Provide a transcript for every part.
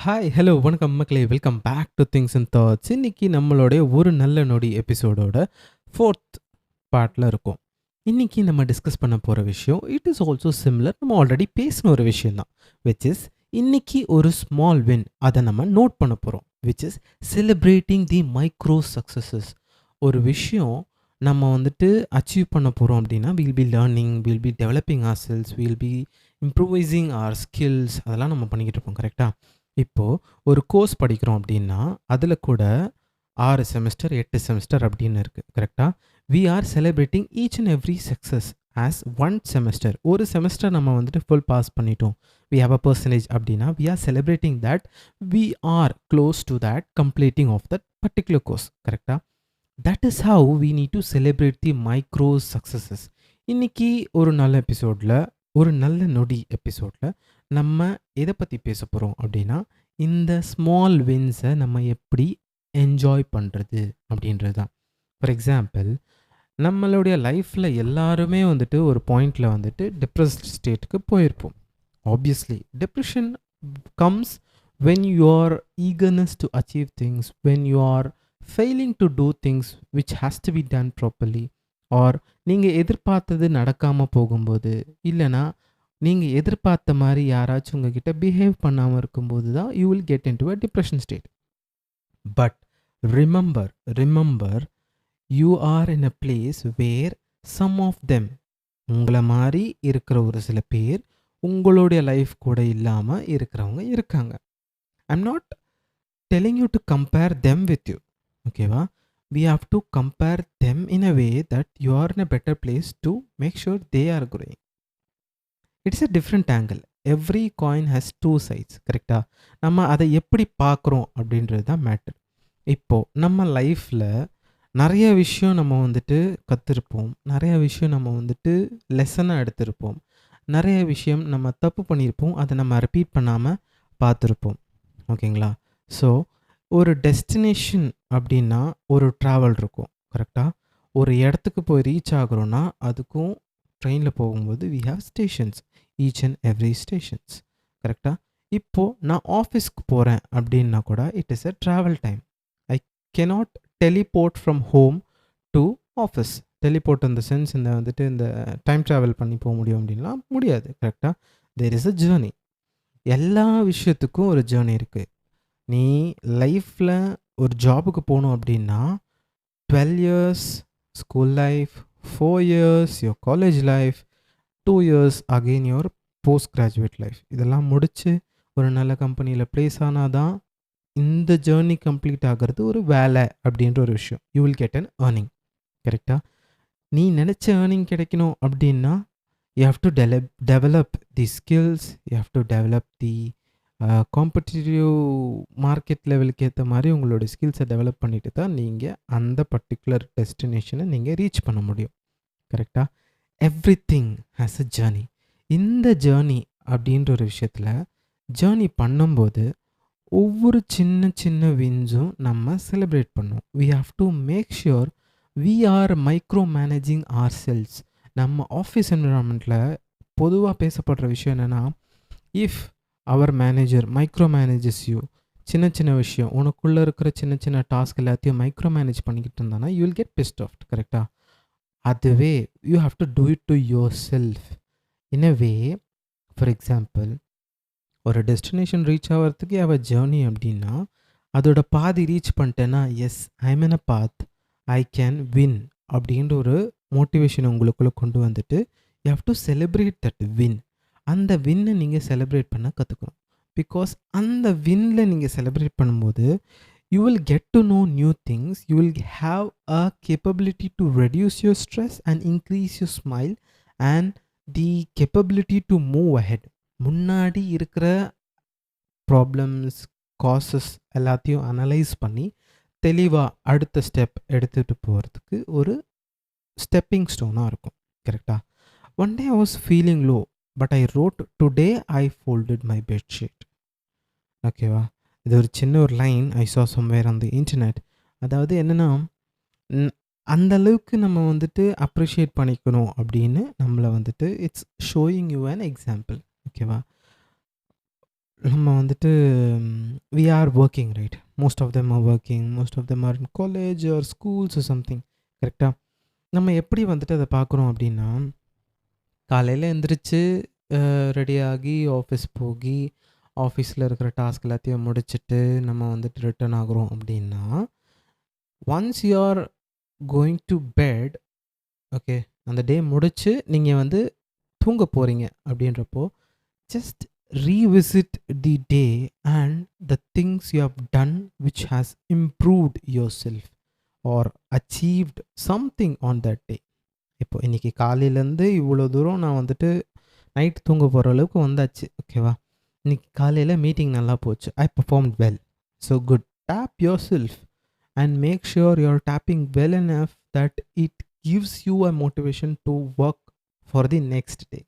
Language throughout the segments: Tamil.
ஹாய், ஹலோ, வணக்கம் மக்களே. Welcome back to things and thoughts. இன்னைக்கு நம்மளுடைய ஒரு நல்ல நொடி எபிசோடோட 4th பார்ட்ல இருக்கோம். இன்னைக்கு நம்ம டிஸ்கஸ் பண்ண போற விஷயம், இட் இஸ் ஆல்சோ சிமிலர். நம்ம ஆல்ரெடி பேசின ஒரு விஷயம் தான். விச் இஸ் இன்னைக்கு ஒரு ஸ்மால் வின் அதை நம்ம நோட் பண்ண போகிறோம். Which is celebrating the micro successes. ஒரு விஷயம் நம்ம வந்துட்டு அச்சீவ் பண்ண போகிறோம் அப்படின்னா will be learning, will be developing ourselves, will be improvising our skills. அதெல்லாம் நம்ம பண்ணிக்கிட்டு இருப்போம். கரெக்டாக? இப்போது ஒரு கோர்ஸ் படிக்கிறோம் அப்படின்னா அதில் கூட 6 செமஸ்டர் 8 செமஸ்டர் அப்படின்னு இருக்குது. கரெக்டாக? We are celebrating each and every success as one semester. ஒரு செமஸ்டர் நம்ம வந்துட்டு ஃபுல் பாஸ் பண்ணிட்டோம், வி ஹாவ் அ பர்சன்டேஜ் அப்படின்னா we are celebrating that we are close to that completing of that particular course. கரெக்டாக? That is how we need to celebrate the micro successes. இன்றைக்கி ஒரு நல்ல எபிசோடில், ஒரு நல்ல நொடி எபிசோடில் நம்ம எதை பற்றி பேச போகிறோம் அப்படின்னா, இந்த ஸ்மால் வின்ஸை நம்ம எப்படி என்ஜாய் பண்ணுறது அப்படின்றது தான். ஃபார் எக்ஸாம்பிள், நம்மளுடைய லைஃப்பில் எல்லாருமே வந்துட்டு ஒரு பாயிண்டில் வந்துட்டு டிப்ரெஸ்ட் ஸ்டேட்டுக்கு போயிருப்போம். Obviously depression comes when you are eagerness to achieve things, when you are failing to do things which has to be done properly, or நீங்கள் எதிர்பார்த்தது நடக்காமல் போகும்போது, இல்லைனா நீங்கள் எதிர்பார்த்த மாதிரி யாராச்சும் உங்ககிட்ட பிஹேவ் பண்ணாமல் இருக்கும்போது தான் you will get into a depression state. But remember you are in a place where some of them, உங்களை மாதிரி இருக்கிற ஒரு சில பேர் உங்களுடைய லைஃப் கூட இல்லாமல் இருக்கிறவங்க இருக்காங்க. I'm not telling you to compare them with you. ஓகேவா? we have to compare them in a way that you are in a better place to make sure they are growing. It's a different angle. Every coin has two sides. கரெக்டா? நம்ம அதை எப்படி பார்க்குறோம் அப்படின்றது தான் மேட்டர். இப்போது நம்ம லைஃப்பில் நிறைய விஷயம் நம்ம வந்துட்டு கற்றுருப்போம், நிறைய விஷயம் நம்ம வந்துட்டு லெசனாக எடுத்திருப்போம், நிறைய விஷயம் நம்ம தப்பு பண்ணியிருப்போம், அதை நம்ம ரிப்பீட் பண்ணாமல் பார்த்துருப்போம். ஓகேங்களா? ஸோ ஒரு டெஸ்டினேஷன் அப்படின்னா ஒரு ட்ராவல் இருக்கும். கரெக்டாக? ஒரு இடத்துக்கு போய் ரீச் ஆகுறோன்னா அதுக்கும் ட்ரெயினில் போகும்போது we have stations, each and every stations. கரெக்டாக? இப்போது நான் ஆஃபீஸ்க்கு போகிறேன் அப்படின்னா கூட it is a travel time. I cannot teleport from home to office. Teleport இந்த சென்ஸ் இந்த வந்துட்டு இந்த டைம் ட்ராவல் பண்ணி போக முடியும் அப்படின்லாம் முடியாது. கரெக்டாக? There is a journey. எல்லா விஷயத்துக்கும் ஒரு ஜேர்னி இருக்குது. நீ லைஃப்பில் ஒரு ஜாபுக்கு போகணும் அப்படின்னா 12 years school life, 4 years your college life, 2 years again your post graduate life. இதெல்லாம் முடித்து ஒரு நல்ல கம்பெனியில் ப்ளேஸ் ஆனால் தான் இந்த ஜேர்னி கம்ப்ளீட் ஆகிறது ஒரு வேலை அப்படின்ற ஒரு விஷயம். You will get an earning. கரெக்டாக? நீ நினச்ச ஏர்னிங் கிடைக்கணும் அப்படின்னா you have to develop the skills, you have to develop the competitive market லெவலுக்கு ஏற்ற மாதிரி உங்களோட ஸ்கில்ஸை டெவலப் பண்ணிட்டு தான் நீங்கள் அந்த பர்டிகுலர் டெஸ்டினேஷனை நீங்கள் ரீச் பண்ண முடியும். கரெக்டாக? Every thing has a journey. இந்த ஜேர்னி அப்படின்ற ஒரு விஷயத்தில் ஜேர்னி பண்ணும்போது ஒவ்வொரு சின்ன சின்ன வின்ஸும் நம்ம செலிப்ரேட் பண்ணுவோம். We have to make sure we are micro managing ourselves. நம்ம ஆஃபீஸ் என்விரான்மெண்ட்டில் பொதுவாக பேசப்படுற விஷயம் என்னென்னா, if our manager micro manages you, சின்ன சின்ன விஷயம் உனக்குள்ளே இருக்கிற சின்ன சின்ன டாஸ்க் எல்லாத்தையும் மைக்ரோ மேனேஜ் பண்ணிக்கிட்டு இருந்தானா you will get pissed off. கரெக்டாக? அதுவே you have to do it to yourself in a way. For example, ஒரு டெஸ்டினேஷன் ரீச் ஆகிறதுக்கு அவ ஜேர்னி அப்படின்னா அதோட பாதி ரீச் பண்ணிட்டேன்னா yes I am in a path, I can win அப்படின்ற ஒரு மோட்டிவேஷன் உங்களுக்குள்ளே கொண்டு வந்துட்டு you have to celebrate that win. அந்த வின்னை நீங்கள் செலிப்ரேட் பண்ண கற்றுக்கணும். பிகாஸ் அந்த வின்னில் நீங்கள் செலிப்ரேட் பண்ணும்போது you will get to know new things, you will have a capability to reduce your stress and increase your smile and the capability to move ahead. முன்னாடி இருக்கிற ப்ராப்ளம்ஸ், காசஸ் எல்லாத்தையும் அனலைஸ் பண்ணி தெளிவாக அடுத்த ஸ்டெப் எடுத்துகிட்டு போகிறதுக்கு ஒரு ஸ்டெப்பிங் ஸ்டோனாக இருக்கும். கரெக்டாக? One day I was feeling low but I wrote today I folded my bedsheet. ஓகேவா? இது ஒரு சின்ன ஒரு லைன் ஐ சா சம்வேர் ஆன் தி இன்டர்நெட். அதாவது என்னென்னா, அந்த அளவுக்கு நம்ம வந்துட்டு அப்ரிஷியேட் பண்ணிக்கணும் அப்படின்னு நம்மளை வந்துட்டு it's showing you an example. ஓகேவா? நம்ம வந்துட்டு we are working right. Most of them are working, most of them are in college or schools or something. கரெக்ட்டா? நம்ம எப்படி வந்துட்டு அத பார்க்குறோம் அப்படின்னா, காலையில எந்திரிச்சு ரெடியாகி ஆஃபீஸ் போகி, ஆஃபீஸில் இருக்கிற டாஸ்க் எல்லாத்தையும் முடிச்சுட்டு நம்ம வந்துட்டு ரிட்டர்ன் ஆகுறோம் அப்படின்னா, once you are going to bed, okay, அந்த டே முடிச்சு நீங்கள் வந்து தூங்க போகிறீங்க அப்படின்றப்போ, just revisit the day and the things you have done which has improved yourself or achieved something on that day. இப்போ இன்றைக்கி காலையிலேருந்து இவ்வளோ தூரம் நான் வந்துட்டு நைட் தூங்க போகிற அளவுக்கு வந்தாச்சு, ஓகேவா? இன்னைக்கு காலையில் மீட்டிங் நல்லா போச்சு, I performed well, so good. Tap yourself and make sure you are tapping well enough that it gives you a motivation to work for the next day.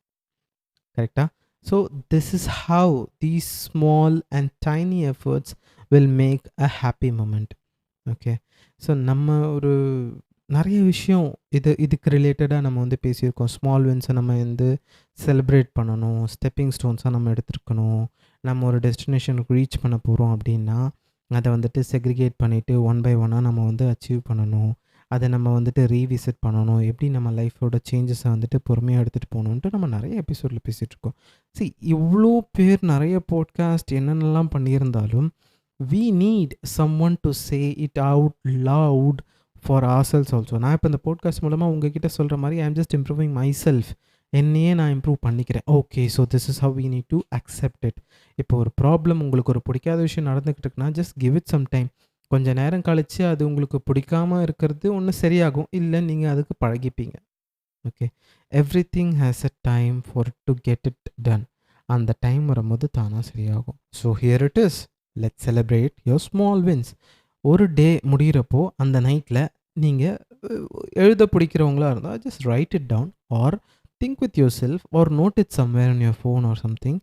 கரெக்டா? So this is how these small and tiny efforts will make a happy moment. Okay, so நம்ம ஒரு நிறைய விஷயம் இதுக்கு ரிலேட்டடாக நம்ம வந்து பேசியிருக்கோம். ஸ்மால் வின்ஸை நம்ம வந்து செலிப்ரேட் பண்ணணும், ஸ்டெப்பிங் ஸ்டோன்ஸாக நம்ம எடுத்துருக்கணும். நம்ம ஒரு டெஸ்டினேஷனுக்கு ரீச் பண்ண போகிறோம் அப்படின்னா அதை வந்துட்டு செக்ரிகேட் பண்ணிவிட்டு ஒன் பை ஒன்னாக நம்ம வந்து அச்சீவ் பண்ணணும். அதை நம்ம வந்துட்டு ரீவிசிட் பண்ணணும். எப்படி நம்ம லைஃபோட சேஞ்சஸை வந்துட்டு பொறுமையாக எடுத்துகிட்டு போகணுன்ட்டு நம்ம நிறைய எபிசோடில் பேசிகிட்ருக்கோம். சரி, இவ்வளோ பேர் நிறைய பாட்காஸ்ட் என்னென்னலாம் பண்ணியிருந்தாலும் we need someone to say it out loud for ourselves also. நான் இப்போ இந்த பாட்காஸ்ட் மூலமாக உங்ககிட்ட சொல்கிற மாதிரி I am just improving myself. என்னையே நான் இம்ப்ரூவ் பண்ணிக்கிறேன். Okay, so this is how we need to accept it. இப்போ ஒரு ப்ராப்ளம், உங்களுக்கு ஒரு பிடிக்காத விஷயம் நடந்துக்கிட்டு இருக்குன்னா just give it some time. கொஞ்சம் நேரம் கழித்து அது உங்களுக்கு பிடிக்காமல் இருக்கிறது ஒன்று சரியாகும், இல்லை நீங்கள் அதுக்கு பழகிப்பீங்க. Okay, everything has a time for to get it done. அந்த டைம் வரும்போது தானாக சரியாகும். So here it is, let celebrate your small wins. ஒரு டே முடிகிறப்போ அந்த நைட்டில் நீங்கள் எழுத பிடிக்கிறவங்களா இருந்தால் just write it down or think with yourself or note it somewhere in your phone or something.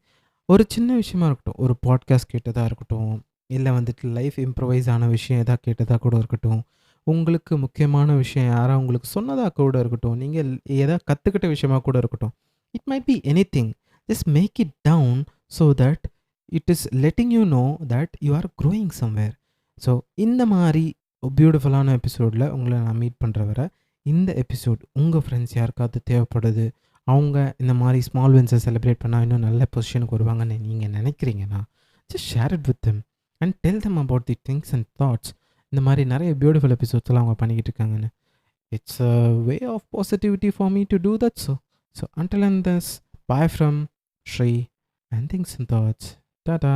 ஒரு சின்ன விஷயமா இருக்கட்டும், ஒரு பாட்காஸ்ட் கேட்டதாக இருக்கட்டும், இல்லை வந்துட்டு லைஃப் இம்ப்ரவைஸ் ஆன விஷயம் எதாவது கேட்டதாக கூட இருக்கட்டும், உங்களுக்கு முக்கியமான விஷயம் யாராவது உங்களுக்கு சொன்னதாக கூட இருக்கட்டும், நீங்கள் எதாவது கற்றுக்கிட்ட விஷயமா கூட இருக்கட்டும், it might be anything. Just make it down so that it is letting you know that you are growing somewhere. So இந்த மாதிரி பியூட்டிஃபுல்லான எபிசோடில் உங்களை நான் மீட் பண்ணுற வரை, இந்த எபிசோட் உங்கள் ஃப்ரெண்ட்ஸ் யாருக்காவது தேவைப்படுது, அவங்க இந்த மாதிரி ஸ்மால் வின்ஸை செலிப்ரேட் பண்ணால் இன்னும் நல்ல பொசிஷனுக்கு வருவாங்கன்னு நீங்கள் நினைக்கிறீங்கன்னா just share it with them and tell them about the things and thoughts. இந்த மாதிரி நிறைய பியூட்டிஃபுல் எபிசோட்ஸ்லாம் அவங்க பண்ணிக்கிட்டு இருக்காங்கன்னு. It's a way of positivity for me to do that. So until and this, bye from Shri and Things and Thoughts. Ta-da.